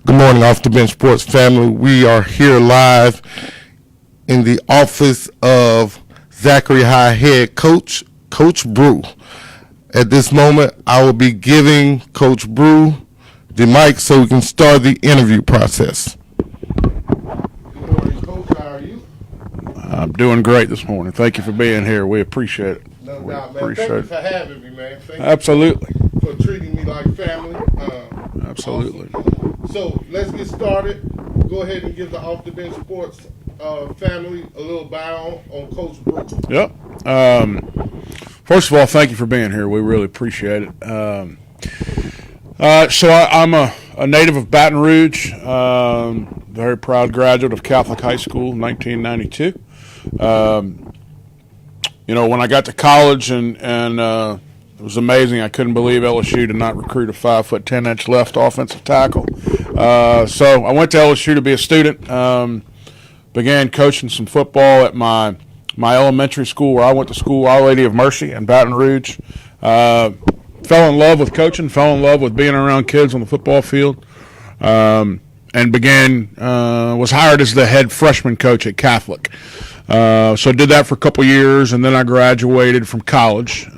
Good morning, Off the Bench Sports family. We are here live in the office of Zachary High head coach, Coach Brew. At this moment, I will be giving Coach Brew the mic so we can start the interview process. Good morning, Coach. How are you? I'm doing great this morning. Thank you for being here. We appreciate it. No doubt, man. Thank you for having me, man. Absolutely. Thank you for treating me like family. Absolutely. Awesome. So let's get started. Go ahead and give the Off the Bench Sports family a little bow on Coach Brew. Yep. First of all, thank you for being here. We really appreciate it. I'm a native of Baton Rouge, very proud graduate of Catholic High School, 1992. When I got to college and it was amazing. I couldn't believe LSU did not recruit a 5'10" left offensive tackle. So I went to LSU to be a student. Began coaching some football at my elementary school where I went to school, Our Lady of Mercy in Baton Rouge. Fell in love with coaching. Fell in love with being around kids on the football field. And was hired as the head freshman coach at Catholic. So I did that for a couple years, and then I graduated from college.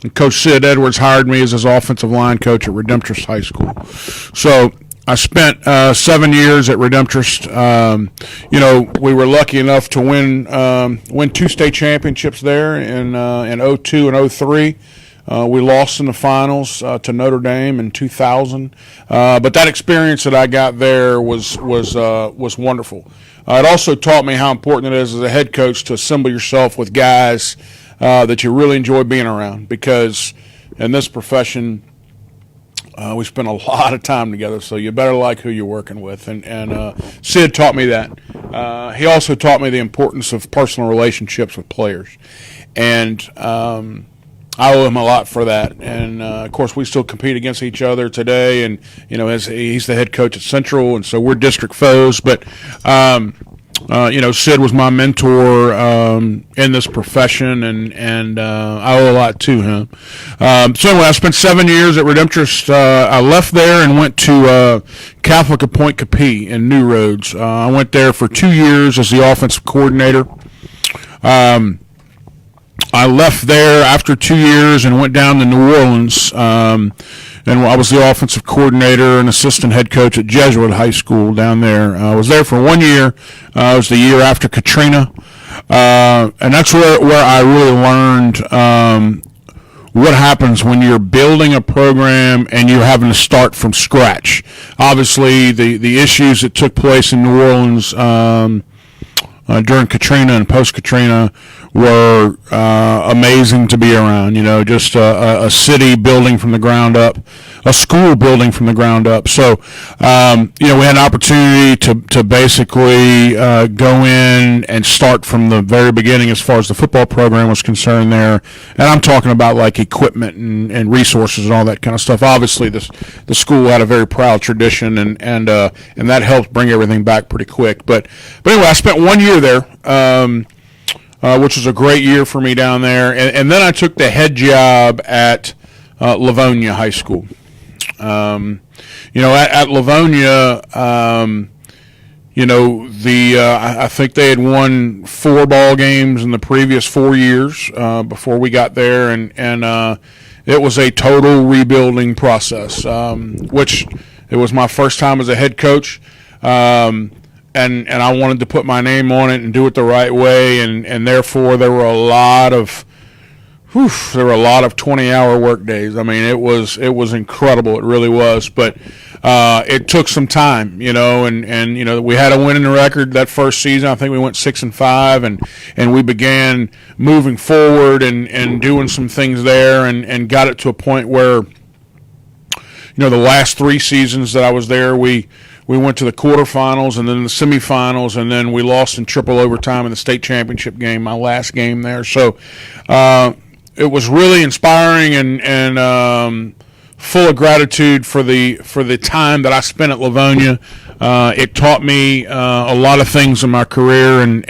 And Coach Sid Edwards hired me as his offensive line coach at Redemptorist High School. So I spent 7 years at Redemptorist. We were lucky enough to win 2 state championships there in 02 and 03. We lost in the finals to Notre Dame in 2000. But that experience that I got there was wonderful. It also taught me how important it is as a head coach to assemble yourself with guys that you really enjoy being around, because in this profession we spend a lot of time together, so you better like who you're working with. And Sid taught me that. He also taught me the importance of personal relationships with players, and I owe him a lot for that. And of course, we still compete against each other today. And as he's the head coach at Central, and so we're district foes. But Sid was my mentor in this profession, and I owe a lot to him. So anyway, I spent 7 years at Redemptorist. I left there and went to Catholic of Point Capee in New Roads. I went there for 2 years as the offensive coordinator. I left there after 2 years and went down to New Orleans, and I was the offensive coordinator and assistant head coach at Jesuit High School down there. I was there for 1 year. It was the year after Katrina, and that's where I really learned what happens when you're building a program and you're having to start from scratch. Obviously, the issues that took place in New Orleans during Katrina and post-Katrina were amazing to be around. Just a city building from the ground up, a school building from the ground up. So, we had an opportunity to basically go in and start from the very beginning as far as the football program was concerned there. And I'm talking about like equipment and resources and all that kind of stuff. Obviously, the school had a very proud tradition, and that helped bring everything back pretty quick. But anyway, I spent 1 year there. Which was a great year for me down there. And then I took the head job at Livonia High School. At Livonia, I think they had won 4 ball games in the previous 4 years before we got there, and it was a total rebuilding process, which it was my first time as a head coach. And I wanted to put my name on it and do it the right way, and therefore there were a lot of 20-hour work days. I mean, it was incredible. It really was. But it took some time, and we had a winning record that first season. I think we went 6-5, and we began moving forward and doing some things there, and got it to a point where, the last 3 seasons that I was there, we went to the quarterfinals and then the semifinals, and then we lost in triple overtime in the state championship game, my last game there. So it was really inspiring and full of gratitude for the time that I spent at Livonia. It taught me a lot of things in my career, and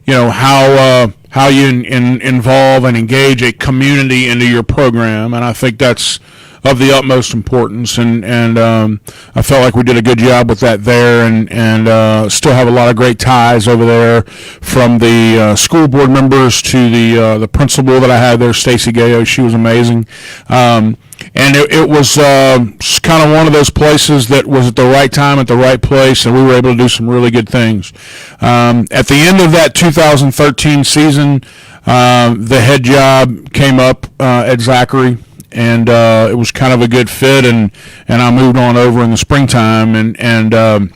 how you involve and engage a community into your program, and I think that's of the utmost importance, and I felt like we did a good job with that there, and still have a lot of great ties over there, from the school board members to the principal that I had there, Stacy Gayo. She was amazing. And it was kind of one of those places that was at the right time, at the right place, and we were able to do some really good things. At the end of that 2013 season, the head job came up at Zachary, and it was kind of a good fit, and I moved on over in the springtime, and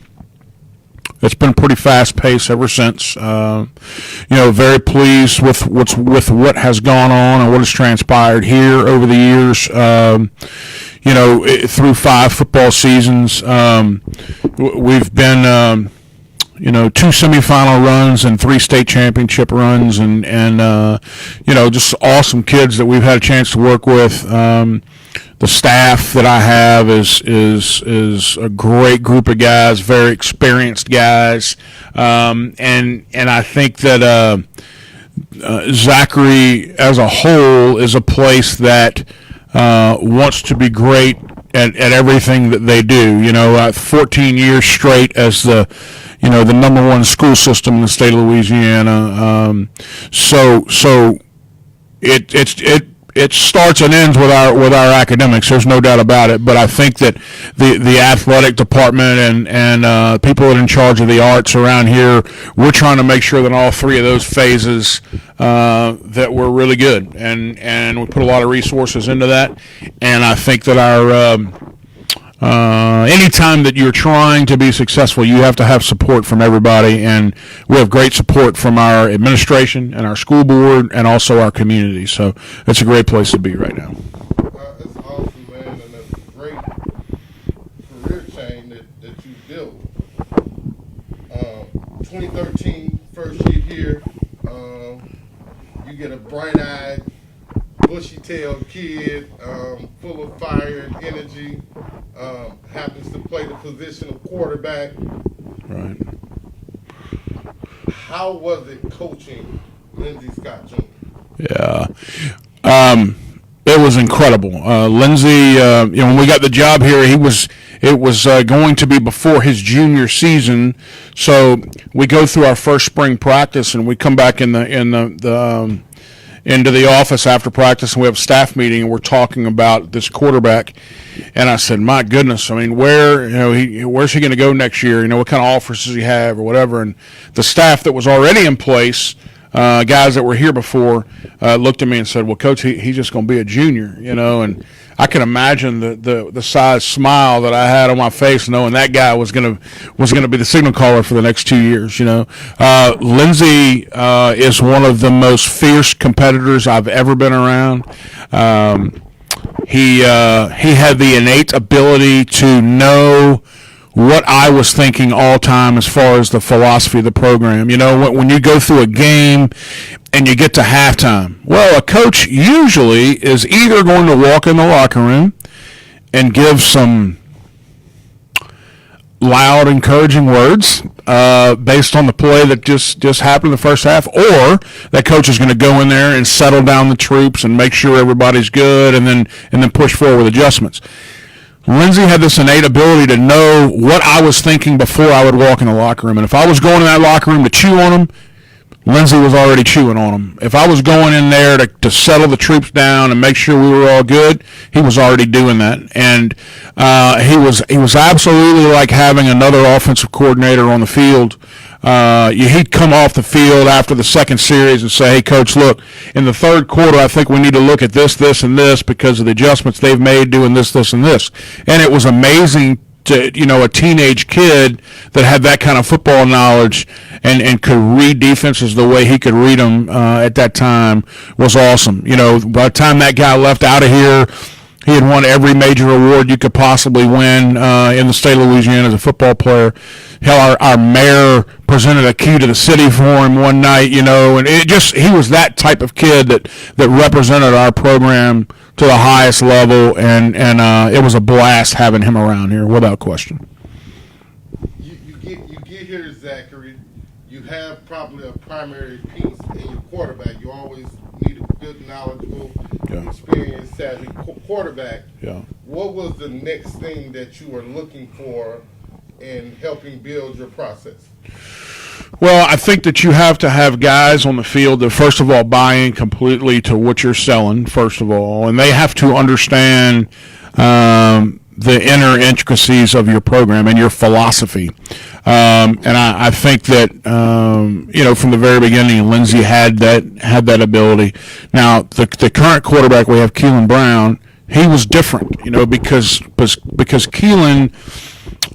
it's been pretty fast paced ever since. Very pleased with what has gone on and what has transpired here over the years. Through 5 football seasons, we've been, 2 semifinal runs and 3 state championship runs, and just awesome kids that we've had a chance to work with. The staff that I have is a great group of guys, very experienced guys, and I think that Zachary as a whole is a place that wants to be great at everything that they do. 14 years straight as the number 1 school system in the state of Louisiana. So it starts and ends with our academics. There's no doubt about it. But I think that the athletic department and people that are in charge of the arts around here, we're trying to make sure that all 3 of those phases that we're really good, and we put a lot of resources into that. And I think that anytime that you're trying to be successful, you have to have support from everybody, and we have great support from our administration and our school board and also our community. So it's a great place to be right now. That's awesome, man, and that's a great career chain that you built. 2013, first year here, you get a bright-eyed, bushy-tailed kid, full of fire and energy, happens to play the position of quarterback. Right. How was it coaching Lindsey Scott Jr.? Yeah. It was incredible. Lindsey, when we got the job here, it was going to be before his junior season. So we go through our first spring practice, and we come back into the office after practice, and we have a staff meeting, and we're talking about this quarterback. And I said, my goodness, I mean, where's he going to go next year? What kind of offers does he have or whatever? And the staff that was already in place, guys that were here before, looked at me and said, well, Coach, he's just going to be a junior, and I can imagine the size smile that I had on my face, knowing that guy was gonna be the signal caller for the next 2 years. Lindsey is one of the most fierce competitors I've ever been around. He had the innate ability to know what I was thinking all time as far as the philosophy of the program. When you go through a game and you get to halftime, well, a coach usually is either going to walk in the locker room and give some loud, encouraging words based on the play that just happened in the first half, or that coach is going to go in there and settle down the troops and make sure everybody's good, and then push forward with adjustments. Lindsey had this innate ability to know what I was thinking before I would walk in the locker room. And if I was going in that locker room to chew on him, Lindsey was already chewing on him. If I was going in there to settle the troops down and make sure we were all good, he was already doing that. And he was absolutely like having another offensive coordinator on the field. He'd come off the field after the second series and say, hey, Coach, look, in the third quarter, I think we need to look at this, this, and this because of the adjustments they've made doing this, this, and this. And it was amazing to, a teenage kid that had that kind of football knowledge and could read defenses the way he could read them at that time was awesome. By the time that guy left out of here, he had won every major award you could possibly win in the state of Louisiana as a football player. Hell, our mayor presented a key to the city for him one night, and he was that type of kid that represented our program to the highest level, and it was a blast having him around here, without question. You get here, Zachary. You have probably a primary piece in your quarterback. You always need a good, knowledgeable, experienced, savvy quarterback. Yeah. What was the next thing that you were looking for in helping build your process? Well, I think that you have to have guys on the field that, first of all, buy in completely to what you're selling, first of all, and they have to understand the inner intricacies of your program and your philosophy. And I think that from the very beginning, Lindsey had that ability. Now, the current quarterback we have, Keelan Brown, he was different, because Keelan.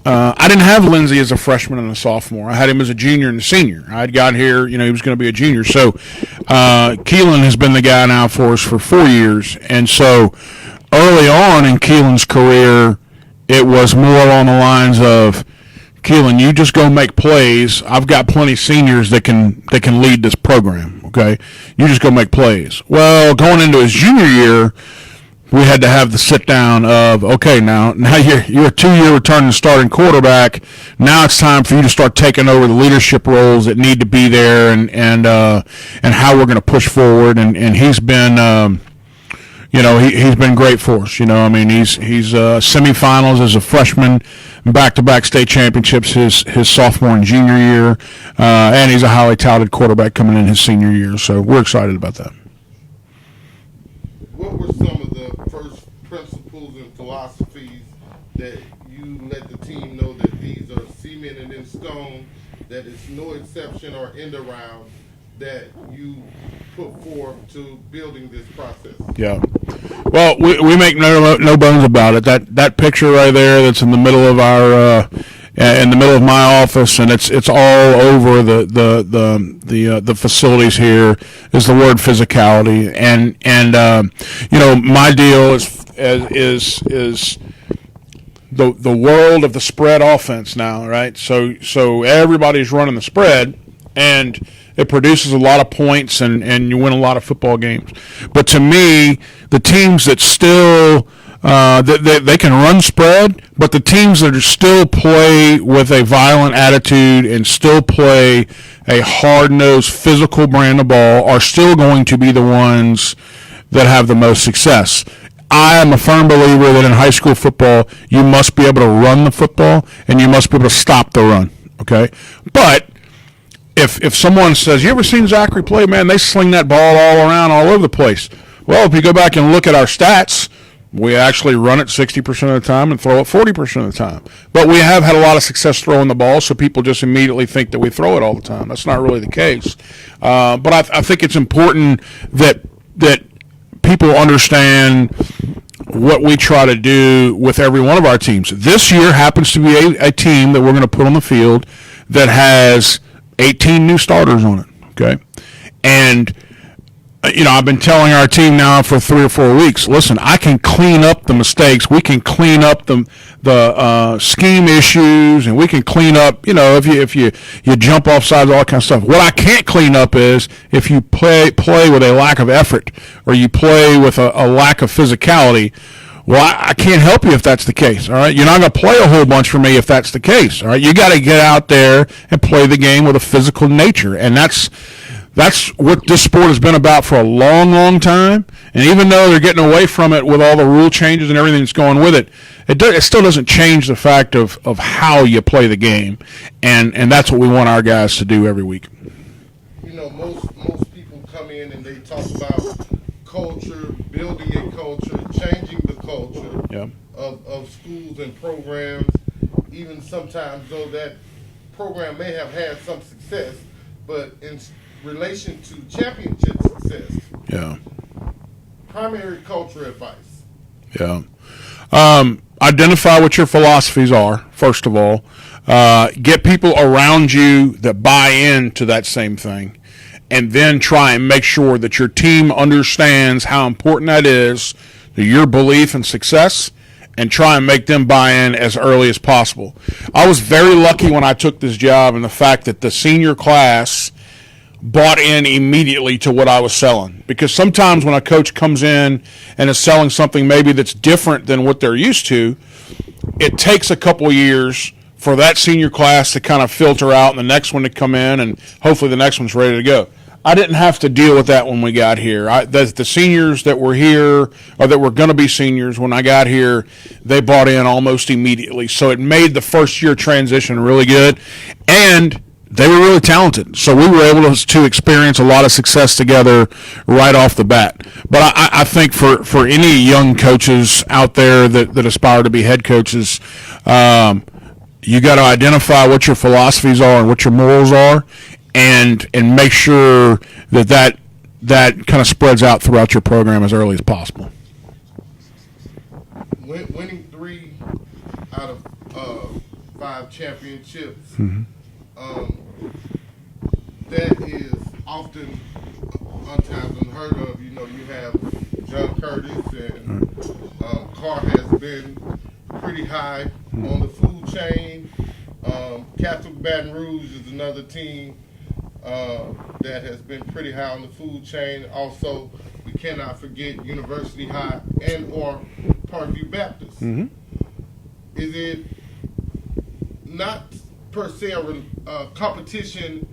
I didn't have Lindsey as a freshman and a sophomore. I had him as a junior and a senior. I'd got here, he was going to be a junior. So Keelan has been the guy now for us for 4 years. And so early on in Keelan's career, it was more along the lines of, Keelan, you just go make plays. I've got plenty of seniors that can lead this program, okay? You just go make plays. Well, going into his junior year, we had to have the sit down of, okay, now you're a 2-year returning starting quarterback. Now it's time for you to start taking over the leadership roles that need to be there, and how we're going to push forward. And he's been, he's been great for us. He's semifinals as a freshman, back-to-back state championships his sophomore and junior year, and he's a highly touted quarterback coming in his senior year. So we're excited about that. What were some of the first principles and philosophies that you let the team know that these are cemented in stone, that it's no exception or end around, that you put forth to building this process? Yeah. Well, we make no bones about it. That picture right there that's in the middle of our in the middle of my office, and it's all over the facilities here, is the word physicality. And my deal is the world of the spread offense now, right? So everybody's running the spread, and it produces a lot of points, and you win a lot of football games. But to me, the teams that still they can run spread, but the teams that are still play with a violent attitude and still play a hard-nosed, physical brand of ball are still going to be the ones that have the most success. I am a firm believer that in high school football, you must be able to run the football and you must be able to stop the run, okay? But if someone says, you ever seen Zachary play? Man, they sling that ball all around, all over the place. Well, if you go back and look at our stats, we actually run it 60% of the time and throw it 40% of the time. But we have had a lot of success throwing the ball, so people just immediately think that we throw it all the time. That's not really the case. But I think it's important that people understand what we try to do with every one of our teams. This year happens to be a team that we're going to put on the field that has 18 new starters on it, okay? And I've been telling our team now for 3 or 4 weeks, listen, I can clean up the mistakes. We can clean up the scheme issues, and we can clean up, if you jump off sides, all that kind of stuff. What I can't clean up is if you play with a lack of effort, or you play with a lack of physicality. Well, I can't help you if that's the case, all right? You're not going to play a whole bunch for me if that's the case, all right? You got to get out there and play the game with a physical nature, and that's what this sport has been about for a long, long time. And even though they're getting away from it with all the rule changes and everything that's going with it, it still doesn't change the fact of how you play the game, and that's what we want our guys to do every week. Most people come in and they talk about culture, building a culture, changing the culture of schools and programs, even sometimes though that program may have had some success, but in relation to championship success. Yeah. Primary culture advice. Yeah. Identify what your philosophies are, first of all. Get people around you that buy into that same thing. And then try and make sure that your team understands how important that is to your belief in success, and try and make them buy in as early as possible. I was very lucky when I took this job in the fact that the senior class bought in immediately to what I was selling. Because sometimes when a coach comes in and is selling something maybe that's different than what they're used to, it takes a couple years for that senior class to kind of filter out and the next one to come in, and hopefully the next one's ready to go. I didn't have to deal with that when we got here. The seniors that were here, or that were going to be seniors when I got here, they bought in almost immediately. So it made the first year transition really good, and they were really talented. So we were able to experience a lot of success together right off the bat. But I think for any young coaches out there that aspire to be head coaches, you got to identify what your philosophies are and what your morals are, and make sure that kind of spreads out throughout your program as early as possible. Winning 3 out of 5 championships, that is often sometimes unheard of. You know, you have John Curtis, and Carr has been pretty high on the food chain. Catholic Baton Rouge is another team that has been pretty high on the food chain. Also, we cannot forget University High and or Parkview Baptist. Mm-hmm. Is it not per se a competition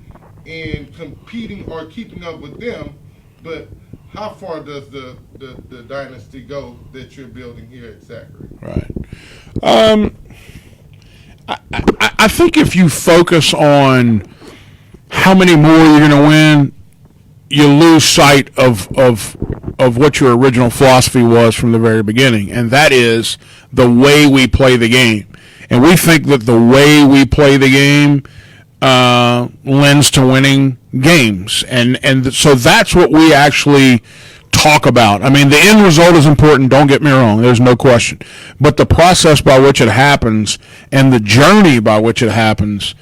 in competing or keeping up with them, but how far does the dynasty go that you're building here at Zachary? Right. I think if you focus on how many more you're going to win, you lose sight of what your original philosophy was from the very beginning, and that is the way we play the game. And we think that the way we play the game lends to winning games, and so that's what we actually talk about. I mean, the end result is important, don't get me wrong, there's no question. But the process by which it happens and the journey by which it happens,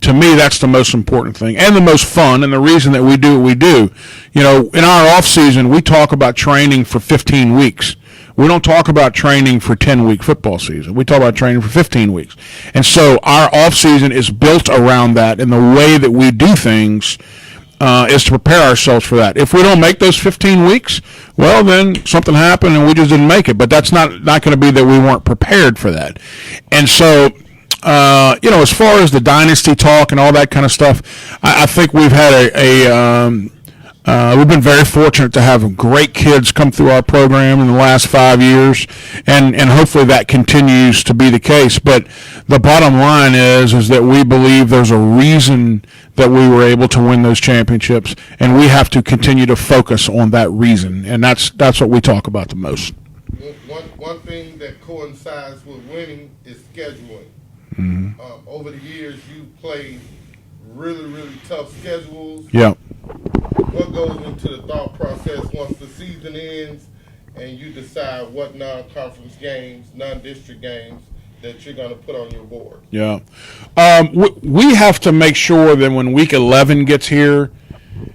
to me, that's the most important thing and the most fun, and the reason that we do what we do. You know, in our off season, we talk about training for 15 weeks. We don't talk about training for 10-week football season. We talk about training for 15 weeks. And so our off season is built around that, and the way that we do things is to prepare ourselves for that. If we don't make those 15 weeks, well, then something happened and we just didn't make it. But that's not going to be that we weren't prepared for that. And so, you know, as far as the dynasty talk and all that kind of stuff, I think we've had we've been very fortunate to have great kids come through our program in the last 5 years, and hopefully that continues to be the case. But the bottom line is that we believe there's a reason that we were able to win those championships, and we have to continue to focus on that reason, and that's what we talk about the most. One thing that coincides with winning is scheduling. Mm-hmm. Over the years, you've played really, really tough schedules. Yeah. What goes into the thought process once the season ends and you decide what non-conference games, non-district games that you're going to put on your board? Yeah. We have to make sure that when week 11 gets here,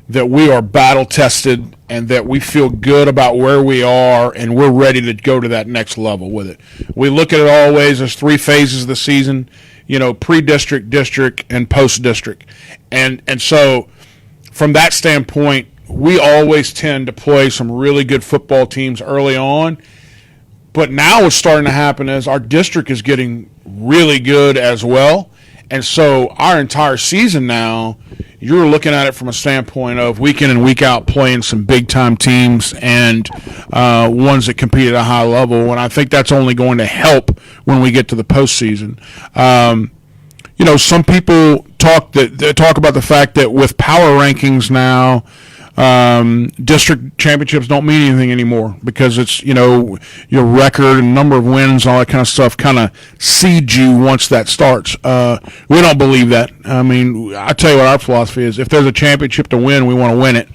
that we are battle-tested and that we feel good about where we are and we're ready to go to that next level with it. We look at it always as 3 phases of the season, you know, pre-district, district, and post-district. And so from that standpoint, we always tend to play some really good football teams early on. But now what's starting to happen is our district is getting really good as well. And so our entire season now, you're looking at it from a standpoint of week in and week out playing some big-time teams and ones that compete at a high level. And I think that's only going to help when we get to the postseason. You know, some people talk about the fact that with power rankings now, district championships don't mean anything anymore because it's, you know, your record and number of wins, all that kind of stuff kind of seeds you once that starts. We don't believe that. I mean, I tell you what our philosophy is. If there's a championship to win, we want to win it.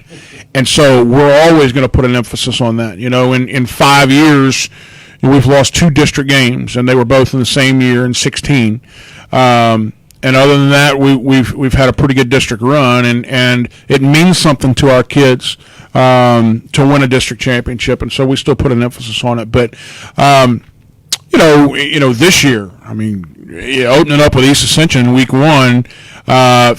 And so we're always going to put an emphasis on that. You know, in 5 years, we've lost 2 district games, and they were both in the same year in 16. And other than that, we've had a pretty good district run, and it means something to our kids to win a district championship, and so we still put an emphasis on it. But you know, this year, I mean, opening up with East Ascension week 1, I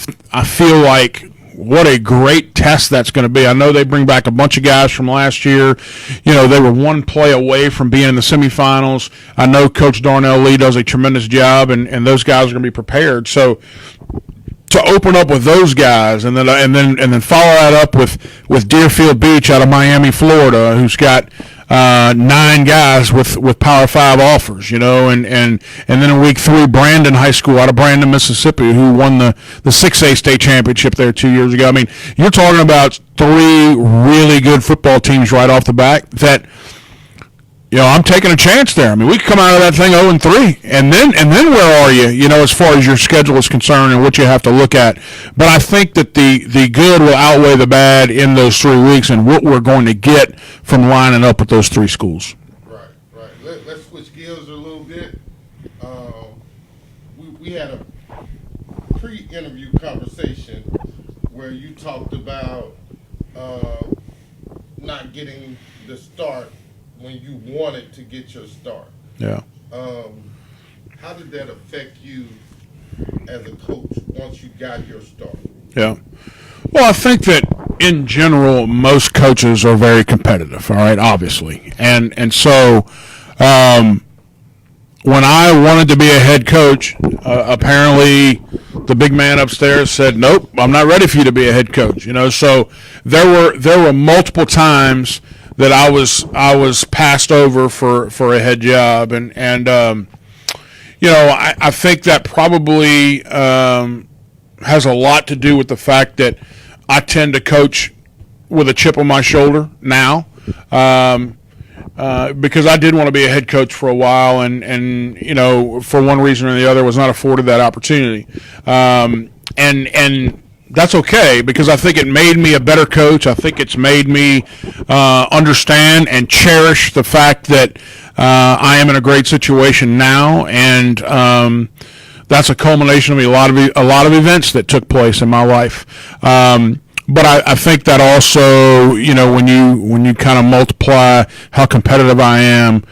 feel like what a great test that's going to be. I know they bring back a bunch of guys from last year. They were one play away from being in the semifinals. I know Coach Darnell Lee does a tremendous job, and those guys are going to be prepared. So to open up with those guys, and then follow that up with Deerfield Beach out of Miami, Florida, who's got 9 guys with Power 5 offers, and then in week 3, Brandon High School out of Brandon, Mississippi, who won the 6A state championship there 2 years ago. I mean, you're talking about 3 really good football teams right off the bat that, I'm taking a chance there. I mean, we could come out of that thing 0-3, and then where are you, as far as your schedule is concerned and what you have to look at. But I think that the good will outweigh the bad in those 3 weeks and what we're going to get from lining up with those 3 schools. Right. Let's switch gears a little bit. We had a pre-interview conversation where you talked about not getting the start when you wanted to get your start. Yeah. How did that affect you as a coach once you got your start? Yeah. Well, I think that in general, most coaches are very competitive, all right, obviously. And so when I wanted to be a head coach, apparently the big man upstairs said, nope, I'm not ready for you to be a head coach. So there were multiple times that I was passed over for a head job, and I think that probably has a lot to do with the fact that I tend to coach with a chip on my shoulder now, because I did want to be a head coach for a while, and for one reason or the other was not afforded that opportunity, and that's okay, because I think it made me a better coach. I think it's made me understand and cherish the fact that I am in a great situation now, and that's a culmination of a lot of events that took place in my life. But I think that also, when you kind of multiply how competitive I am,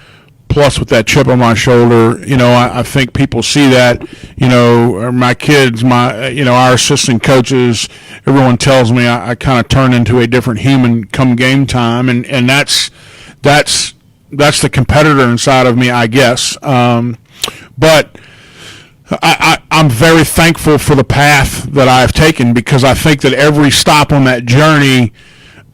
plus with that chip on my shoulder, I think people see that, my kids, our assistant coaches, everyone tells me I kind of turn into a different human come game time, and that's the competitor inside of me, I guess. But I'm very thankful for the path that I've taken, because I think that every stop on that journey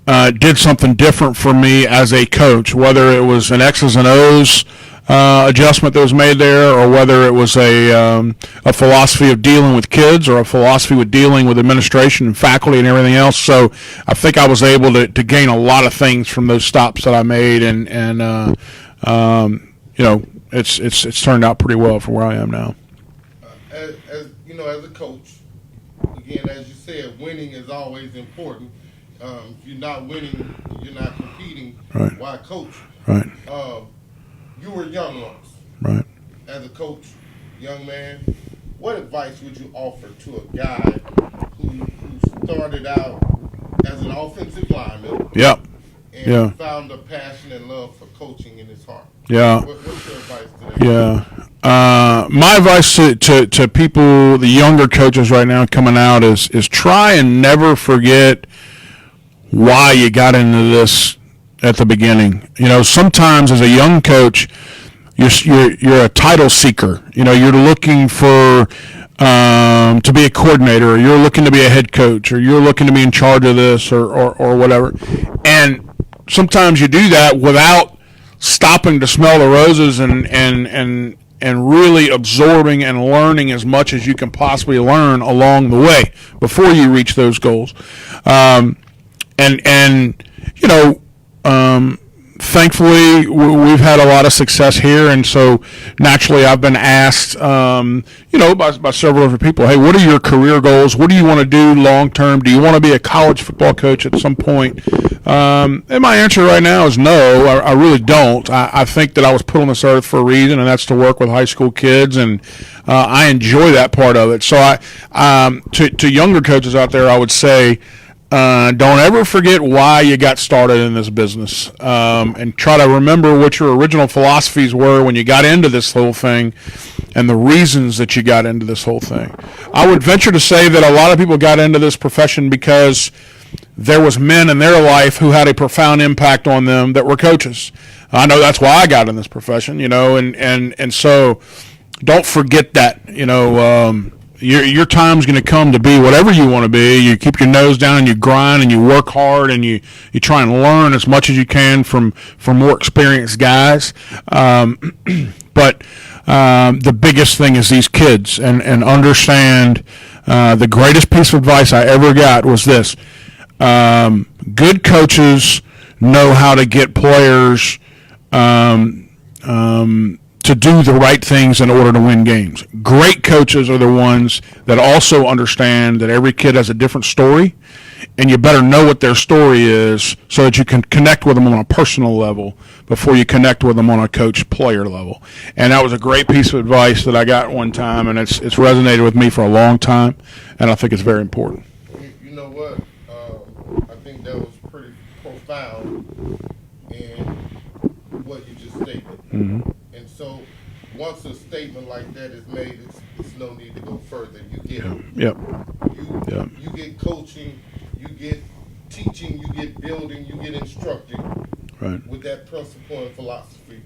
did something different for me as a coach, whether it was an X's and O's adjustment that was made there, or whether it was a philosophy of dealing with kids, or a philosophy with dealing with administration and faculty and everything else. So I think I was able to gain a lot of things from those stops that I made, and it's turned out pretty well for where I am now. As a coach, again, as you said, winning is always important. If you're not winning, you're not competing. Right. Why coach? Right. You were young once. Right. As a coach, young man, what advice would you offer to a guy who started out as an offensive lineman? Yep. And found a passion and love for coaching in his heart? Yeah. What's your advice to that? Yeah. My advice to people, the younger coaches right now coming out, is try and never forget why you got into this at the beginning. Sometimes as a young coach, you're a title seeker. You're looking for to be a coordinator, or you're looking to be a head coach, or you're looking to be in charge of this, or whatever. And sometimes you do that without stopping to smell the roses and really absorbing and learning as much as you can possibly learn along the way before you reach those goals. Thankfully, we've had a lot of success here, and so naturally I've been asked, by several different people, hey, what are your career goals? What do you want to do long term? Do you want to be a college football coach at some point? And my answer right now is no, I really don't. I think that I was put on this earth for a reason, and that's to work with high school kids, and I enjoy that part of it. So to younger coaches out there, I would say, don't ever forget why you got started in this business, and try to remember what your original philosophies were when you got into this whole thing, and the reasons that you got into this whole thing. I would venture to say that a lot of people got into this profession because there was men in their life who had a profound impact on them that were coaches. I know that's why I got in this profession, and so don't forget that, your time's going to come to be whatever you want to be. You keep your nose down and you grind and you work hard and you try and learn as much as you can from more experienced guys. But the biggest thing is these kids and understand the greatest piece of advice I ever got was this. Good coaches know how to get players to do the right things in order to win games. Great coaches are the ones that also understand that every kid has a different story, and you better know what their story is so that you can connect with them on a personal level before you connect with them on a coach-player level. And that was a great piece of advice that I got one time, and it's resonated with me for a long time, and I think it's very important. You know what? I think that was pretty profound in what you just stated. Mm-hmm. And so once a statement like that is made, it's no need to go further. You get it. Yep. You get coaching, you get teaching, you get building, you get instructing Right. with that principle and philosophy.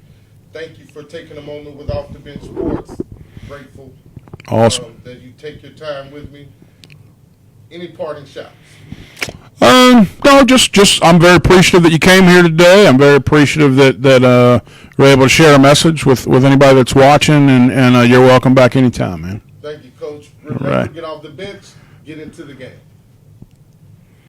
Thank you for taking a moment with Off the Bench Sports. Grateful that you take your time with me. Any parting shots? No, just I'm very appreciative that you came here today. I'm very appreciative that we're able to share a message with anybody that's watching, and you're welcome back anytime, man. Thank you, Coach. Remember, Right. Get off the bench, get into the game.